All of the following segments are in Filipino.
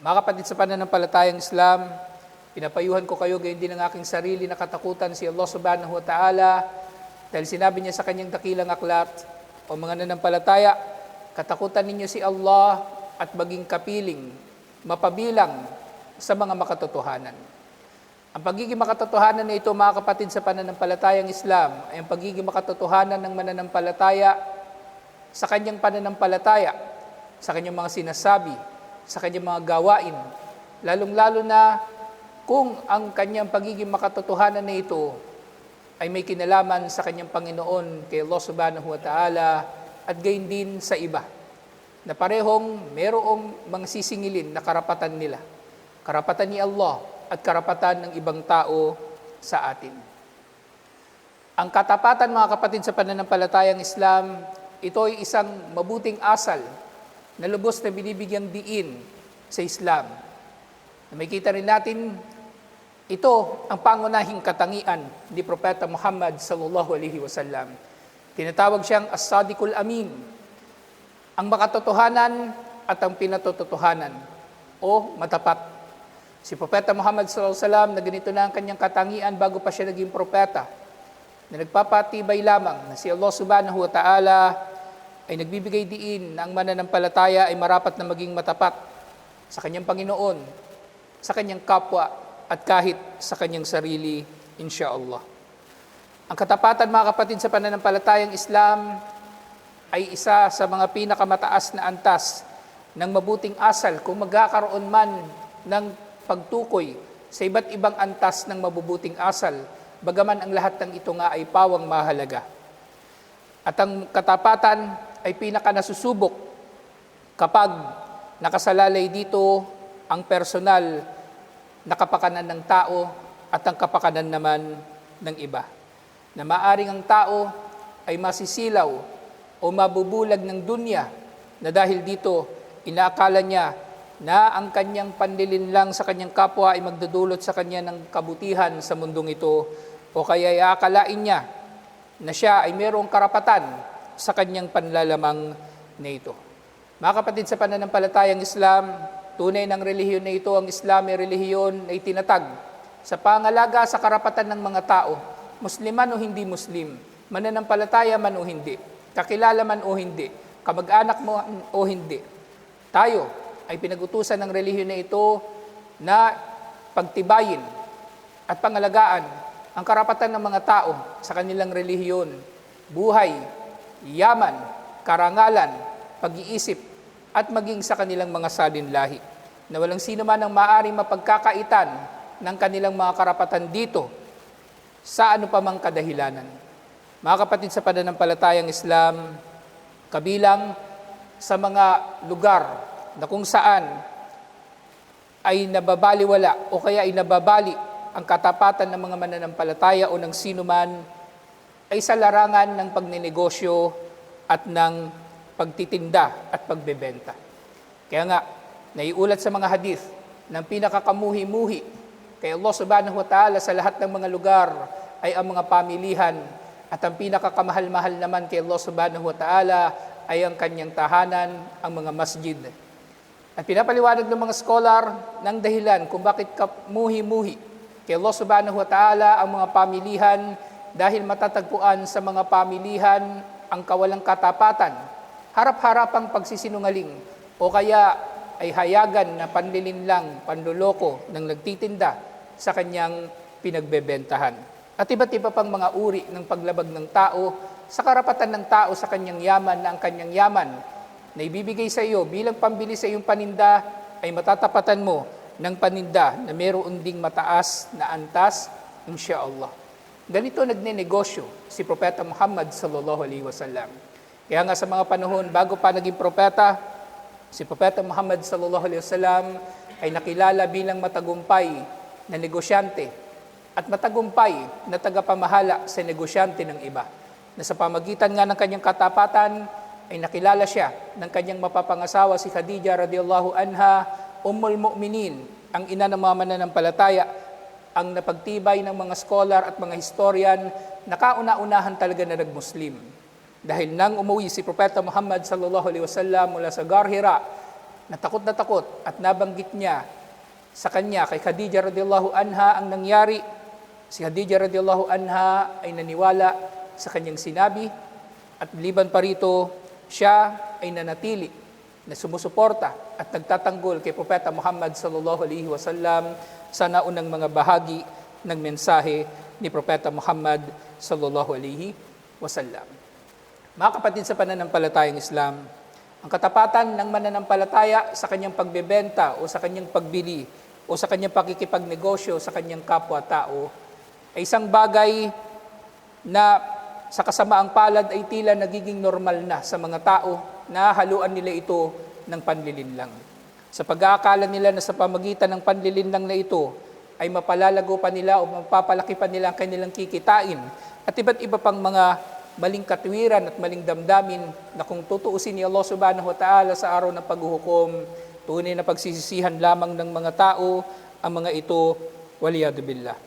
Mga kapatid sa pananampalatayang Islam, pinapayuhan ko kayo gayon din ang aking sarili na katakutan si Allah subhanahu wa ta'ala dahil sinabi niya sa kanyang dakilang aklat, o mga nanampalataya, katakutan ninyo si Allah at maging kapiling, mapabilang sa mga makatotohanan. Ang pagiging makatotohanan na ito, mga kapatid sa pananampalatayang Islam, ay ang pagiging makatotohanan ng mananampalataya sa kanyang pananampalataya, sa kanyang mga sinasabi, sa kanyang mga gawain, lalong-lalo na kung ang kanyang pagiging makatotohanan na ito ay may kinalaman sa kanyang Panginoon kay Allah subhanahu wa ta'ala at gayon din sa iba, na parehong merong mga sisingilin na karapatan nila, karapatan ni Allah at karapatan ng ibang tao sa atin. Ang katapatan, mga kapatid sa pananampalatayang Islam, ito ay isang mabuting asal na lubos na binibigyang diin sa Islam. Makikita rin natin, ito ang pangunahing katangian ni Propeta Muhammad sallallahu alaihi wasallam. Tinatawag siyang as-sadiqul amin, ang makatotohanan at ang pinatototohanan o matapat. Si Propeta Muhammad sallallahu alaihi wasallam na ganito na ang kanyang katangian bago pa siya naging propeta, na nagpapatibay lamang na si Allah subhanahu wa ta'ala ay nagbibigay diin na ang mananampalataya ay marapat na maging matapat sa kanyang Panginoon, sa kanyang kapwa, at kahit sa kanyang sarili, insyaallah. Ang katapatan, mga kapatid sa pananampalatayang Islam, ay isa sa mga pinakamataas na antas ng mabuting asal kung magkakaroon man ng pagtukoy sa iba't ibang antas ng mabubuting asal, bagaman ang lahat ng ito nga ay pawang mahalaga. At ang katapatan ay pinakanasusubok kapag nakasalalay dito ang personal na kapakanan ng tao at ang kapakanan naman ng iba. Na maaring ang tao ay masisilaw o mabubulag ng dunya na dahil dito inaakala niya na ang kanyang panlilinlang sa kanyang kapwa ay magdudulot sa kanya ng kabutihan sa mundong ito, o kaya iakalain niya na siya ay mayroong karapatan sa kanyang panlalamang na ito. Mga kapatid sa pananampalatayang Islam, tunay ng relihiyon na ito, ang Islam ay relihiyon na itinatag sa pangalaga sa karapatan ng mga tao, Musliman o hindi Muslim, mananampalataya man o hindi, kakilala man o hindi, kamag-anak mo o hindi. Tayo ay pinag-utusan ng relihiyon na ito na pagtibayin at pangalagaan ang karapatan ng mga tao sa kanilang relihiyon, buhay, yaman, karangalan, pag-iisip, at maging sa kanilang mga salinlahi, na walang sino man ang maaaring mapagkakaitan ng kanilang mga karapatan dito sa ano pa mang kadahilanan. Mga kapatid sa pananampalatayang Islam, kabilang sa mga lugar na kung saan ay nababaliwala o kaya ay nababali ang katapatan ng mga mananampalataya o ng sino man, ay sa larangan ng pagninegosyo at ng pagtitinda at pagbebenta. Kaya nga, naiulat sa mga hadith ng pinakakamuhi-muhi kay Allah subhanahu wa ta'ala sa lahat ng mga lugar ay ang mga pamilihan, at ang pinakakamahal-mahal naman kay Allah subhanahu wa ta'ala ay ang kanyang tahanan, ang mga masjid. At pinapaliwanag ng mga scholar ng dahilan kung bakit kamuhi-muhi kay Allah subhanahu wa ta'ala ang mga pamilihan, dahil matatagpuan sa mga pamilihan ang kawalang katapatan, harap-harapang pagsisinungaling, o kaya ay hayagan na panlilinlang, panluloko ng nagtitinda sa kanyang pinagbebentahan. At iba't iba pang mga uri ng paglabag ng tao sa karapatan ng tao sa kanyang yaman, na ang kanyang yaman na ibibigay sa iyo bilang pambili sa iyong paninda ay matatapatan mo ng paninda na mayroon ding mataas na antas, insyaallah. Ganito nagnenegosyo si Propeta Muhammad sallallahu alaihi wasallam. Kaya nga sa mga panahon bago pa naging propeta, si Propeta Muhammad sallallahu alaihi wasallam ay nakilala bilang matagumpay na negosyante at matagumpay na tagapamahala sa negosyante ng iba. Na sa pamagitan nga ng kanyang katapatan ay nakilala siya ng kanyang mapapangasawa si Khadija radhiyallahu anha, Ummul Mu'minin, ang ina ng mga mananampalataya, ang napagtibay ng mga scholar at mga historian na kauna-unahan talaga na nag-Muslim. Dahil nang umuwi si Propeta Muhammad sallallahu alaihi wasallam mula sa Gar Hira, na takot at nabanggit niya sa kanya, kay Khadija radhiyallahu anha ang nangyari. Si Khadija radhiyallahu anha ay naniwala sa kanyang sinabi at liban pa rito, siya ay nanatili na sumusuporta at nagtatanggol kay Propeta Muhammad sallallahu alaihi wasallam sa naunang mga bahagi ng mensahe ni Propeta Muhammad sallallahu alaihi wasallam. Mga kapatid sa pananampalatayang Islam, ang katapatan ng mananampalataya sa kanyang pagbebenta o sa kanyang pagbili o sa kanyang pakikipagnegosyo sa kanyang kapwa-tao ay isang bagay na sa kasamaang palad ay tila nagiging normal na sa mga tao na haluan nila ito ng panlilinlang. Sa pag-aakala nila na sa pamagitan ng panlilinlang na ito ay mapalalago pa nila o mapapalaki pa nila ang kanilang kikitain at iba't iba pang mga maling katwiran at maling damdamin na kung tutuusin ni Allah subhanahu wa ta'ala sa araw ng paghuhukom, tunay na pagsisisihan lamang ng mga tao ang mga ito, waliyadu billah.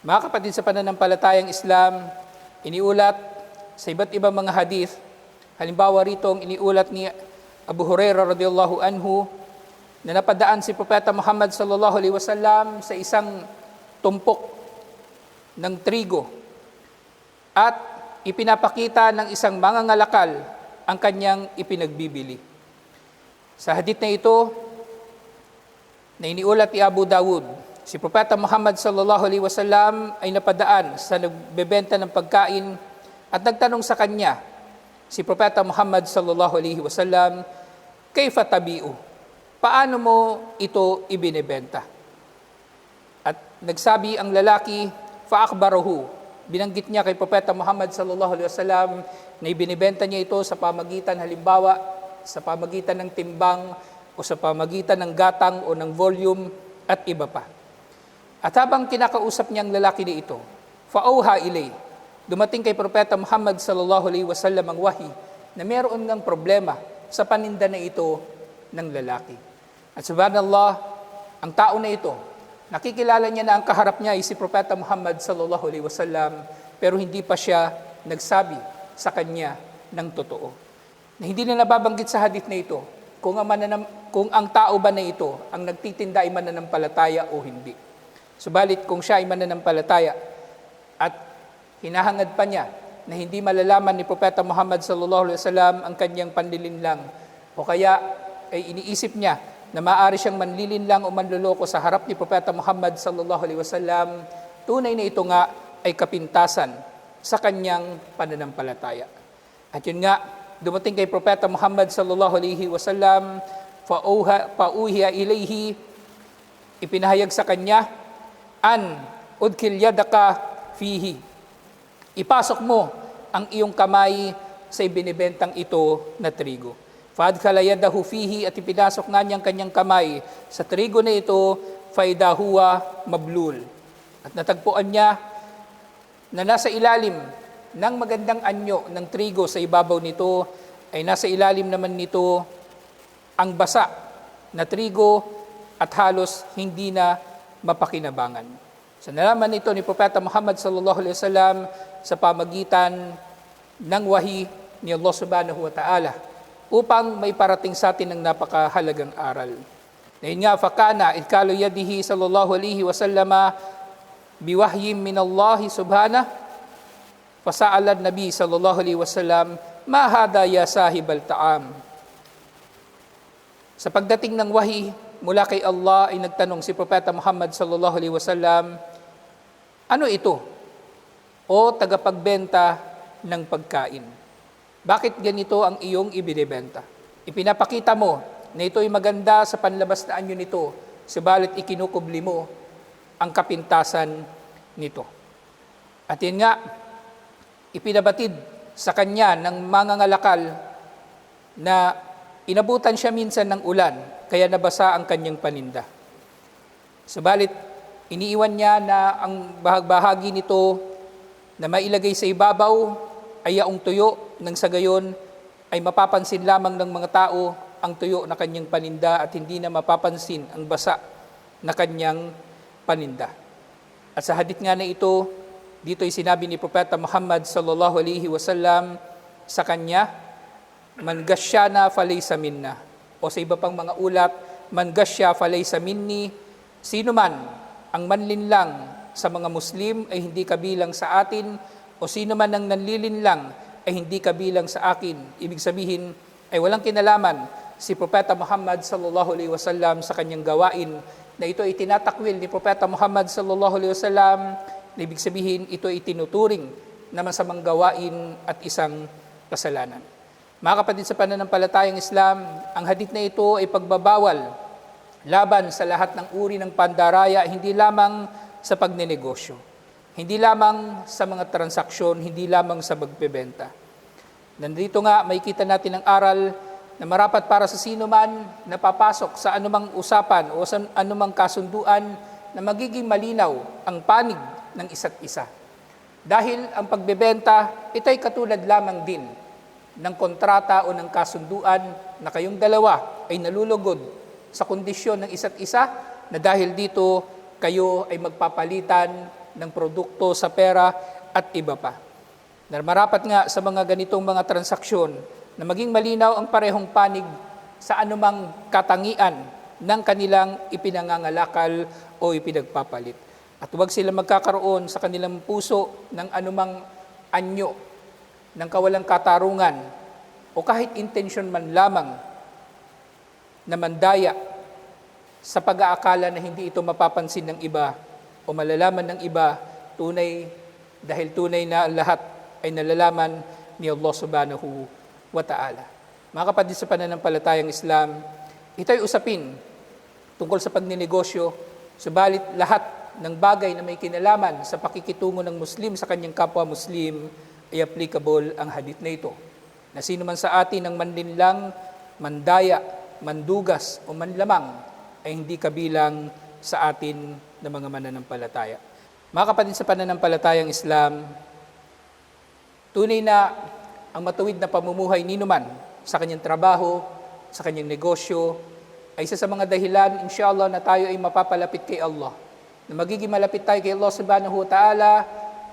Mga kapatid sa pananampalatayang Islam, iniulat sa iba't ibang mga hadith, halimbawa rito ang iniulat ni Abu Hurairah radhiyallahu anhu na napadaan si Propeta Muhammad sallallahu alaihi wasallam sa isang tumpok ng trigo at ipinapakita ng isang mangangalakal ang kanyang ipinagbibili. Sa hadith na ito, na iniulat ni Abu Dawud, si Propeta Muhammad sallallahu alaihi wasallam ay napadaan sa nagbebenta ng pagkain at nagtanong sa kanya, si Propeta Muhammad sallallahu alaihi wasallam, kayfa tabi'u? Paano mo ito ibinebenta? At nagsabi ang lalaki, fa-akhbarahu. Binanggit niya kay Propeta Muhammad sallallahu alaihi wasallam na ibinebenta niya ito sa pamagitan halimbawa sa pamagitan ng timbang o sa pamagitan ng gatang o ng volume at iba pa. At habang kinakausap niya ang lalaki na ito, fa-auha ilay. Dumating kay Propeta Muhammad sallallahu alaihi wasallam ang wahi na meron ng problema sa paninda na ito ng lalaki. At subhanallah, ang tao na ito, nakikilala niya na ang kaharap niya ay si Propeta Muhammad sallallahu alaihi wasallam, pero hindi pa siya nagsabi sa kanya ng totoo. Na hindi na nababanggit sa hadith na ito kung ang tao ba na ito ang nagtitinda ay mananampalataya o hindi. Subalit kung siya ay mananampalataya at hinahangad pa niya na hindi malalaman ni Propeta Muhammad sallallahu alaihi wasallam ang kanyang panlilinlang o kaya ay iniisip niya na maaari siyang manlilinlang o manloloko sa harap ni Propeta Muhammad sallallahu alaihi wasallam, tunay na ito nga ay kapintasan sa kanyang pananampalataya. At yun nga, dumating kay Propeta Muhammad sallallahu alaihi wasallam, fauhiya ilayhi, ipinahayag sa kanya, an udkil yadaka fihi. Ipasok mo ang iyong kamay sa ibinibentang ito na trigo. Fadkhala yadahu fihi, at ipinasok nga niyang kanyang kamay sa trigo na ito, faidahuwa mablul. At natagpuan niya na nasa ilalim ng magandang anyo ng trigo sa ibabaw nito, ay nasa ilalim naman nito ang basa na trigo at halos hindi na mapakinabangan. So nalaman nito ni Propeta Muhammad sallallahu alaihi wasallam sa pamagitan ng wahi ni Allah subhanahu wa ta'ala upang may parating sa atin ng napakahalagang aral. Dahil nga, fakana idkalu yadihi sallallahu alaihi wasallama biwahyim minallahi subhanahu fasa'alad nabi sallallahu alaihi wasallam ma hada ya sahibal ta'am. Sa pagdating ng wahi mula kay Allah ay nagtanong si Propeta Muhammad sallallahu alaihi wasallam, ano ito? O tagapagbenta ng pagkain. Bakit ganito ang iyong ibinebenta? Ipinapakita mo na ito ay maganda sa panlabas na anyo nito, subalit ikinukubli mo ang kapintasan nito. At yun nga, ipinabatid sa kanya ng mga ngalakal na inabutan siya minsan ng ulan, kaya nabasa ang kanyang paninda. Subalit, iniiwan niya na ang bahagi nito na mailagay sa ibabaw ay yaong tuyo, nang sa gayon ay mapapansin lamang ng mga tao ang tuyo na kanyang paninda at hindi na mapapansin ang basa na kanyang paninda. At sa hadith nga na ito, dito ay sinabi ni Propeta Muhammad sallallahu alaihi wasallam sa kanya, man gasyana falaysa minna. O sa iba pang mga ulat, man gasya falaysa minni, sino man ang manlinlang sa mga Muslim ay hindi kabilang sa atin, o sino man ang nanlilinlang ay hindi kabilang sa akin. Ibig sabihin ay walang kinalaman si Propeta Muhammad sallallahu alaihi wasallam sa kanyang gawain, na ito ay tinatakwil ni Propeta Muhammad sallallahu alaihi wasallam, na ibig sabihin ito ay tinuturing na masamang gawain at isang kasalanan. Mga kapatid sa pananampalatayang Islam, ang hadith na ito ay pagbabawal laban sa lahat ng uri ng pandaraya, hindi lamang sa pagnenegosyo, hindi lamang sa mga transaksyon, hindi lamang sa pagbebenta. Nandito nga, makikita natin ang aral na marapat para sa sino man na papasok sa anumang usapan o sa anumang kasunduan na magiging malinaw ang panig ng isa't isa. Dahil ang pagbebenta, ito ay katulad lamang din ng kontrata o ng kasunduan na kayong dalawa ay nalulugod sa kondisyon ng isa't isa, na dahil dito kayo ay magpapalitan ng produkto sa pera at iba pa. Marapat nga sa mga ganitong mga transaksyon na maging malinaw ang parehong panig sa anumang katangian ng kanilang ipinangangalakal o ipinagpapalit. At huwag sila magkakaroon sa kanilang puso ng anumang anyo ng kawalang katarungan o kahit intensyon man lamang na mandaya sa pag-aakala na hindi ito mapapansin ng iba o malalaman ng iba, dahil tunay na ang lahat ay nalalaman ni Allah subhanahu wa ta'ala. Mga kapatid sa pananampalatayang Islam, ito ay usapin tungkol sa pagninegosyo, subalit lahat ng bagay na may kinalaman sa pakikitungo ng Muslim sa kanyang kapwa Muslim ay applicable ang hadith na ito. Na sino man sa atin ang manlinlang, mandaya, mandugas o manlamang ay hindi kabilang sa atin na mga mananampalataya. Mga kapatid sa pananampalatayang Islam, tunay na ang matuwid na pamumuhay ninuman sa kanyang trabaho, sa kanyang negosyo, ay isa sa mga dahilan, inshallah, na tayo ay mapapalapit kay Allah. Na magiging malapit tayo kay Allah subhanahu wa ta'ala,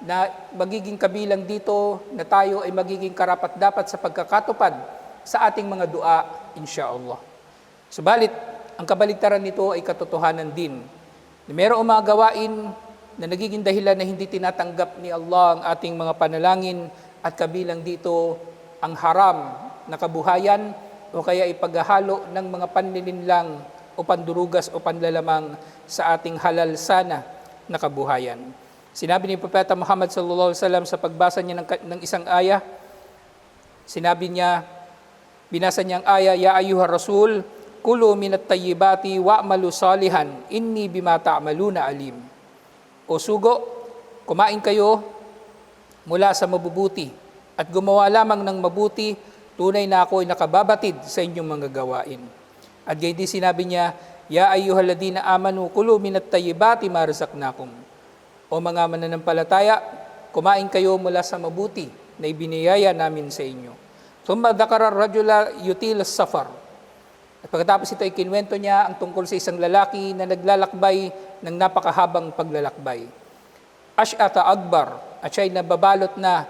na magiging kabilang dito, na tayo ay magiging karapat-dapat sa pagkakatupad sa ating mga dua, inshallah. Subalit, ang kabaligtaran nito ay katotohanan din. Na mayroong mga gawain na nagiging dahilan na hindi tinatanggap ni Allah ang ating mga panalangin, at kabilang dito ang haram na kabuhayan o kaya ipaghahalo ng mga panlilinlang o pandurugas o panlalamang sa ating halal sana na kabuhayan. Sinabi ni Propeta Muhammad sallallahu alaihi wasallam sa pagbasa niya ng isang aya, sinabi niya, binasa niya ang aya, "Ya ayyuhar rasul, kulu minat tayyibati wa'malu salihan, inni bima ta'maluna alim." O sugo, kumain kayo mula sa mabubuti at gumawa lamang ng mabuti, tunay na ako ay nakababatid sa inyong mga gawain. At gayon din sinabi niya, "Ya ayyuhalladhina amanu kulu minat tayyibati ma razaqnakum." O mga mananampalataya, kumain kayo mula sa mabuti na ibiniyaya namin sa inyo. Thumma dhakara ar-rajula yutil as-safar. At pagkatapos ito ay kinwento niya ang tungkol sa isang lalaki na naglalakbay ng napakahabang paglalakbay. Ash'ata akbar, at siya'y nababalot na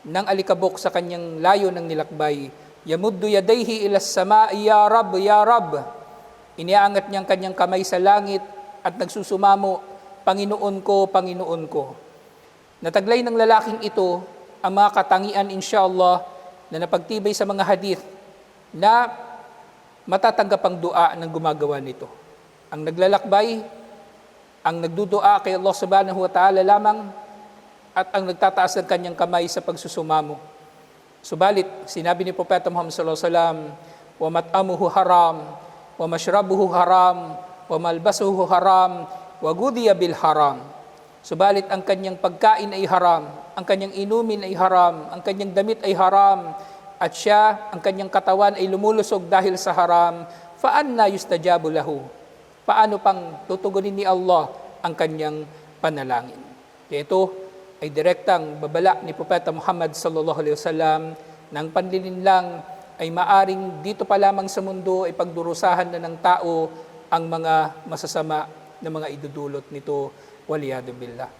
ng alikabok sa kanyang layo ng nilakbay. Yamuddu yadayhi ilas sama, ya Rab, ya Rab. Iniangat niyang kanyang kamay sa langit at nagsusumamo, Panginoon ko, Panginoon ko. Nataglay ng lalaking ito ang mga katangian, inshallah, na napagtibay sa mga hadith na matatanggap ang dua ng gumagawa nito. Ang naglalakbay, ang nagdudua kay Allah subhanahu wa ta'ala lamang, at ang nagtataas ng kanyang kamay sa pagsusumamo. Subalit, sinabi ni Propeta Muhammad sallallahu alaihi wasallam, "Wa mat'amuhu haram, wa mashrabuhu haram, wa malbasuhu haram, wa gudiya bil haram." Subalit, ang kanyang pagkain ay haram, ang kanyang inumin ay haram, ang kanyang damit ay haram, at siya, ang kanyang katawan ay lumulusog dahil sa haram. Fa anna yustajabu lahu? Paano pang tutugunin ni Allah ang kanyang panalangin? Ito ay direktang babala ni Propeta Muhammad sallallahu alaihi wasallam ng panlilinlang ay maaring dito pa lamang sa mundo ay pagdurusahan na ng tao ang mga masasama na mga idudulot nito, waliyadu billah.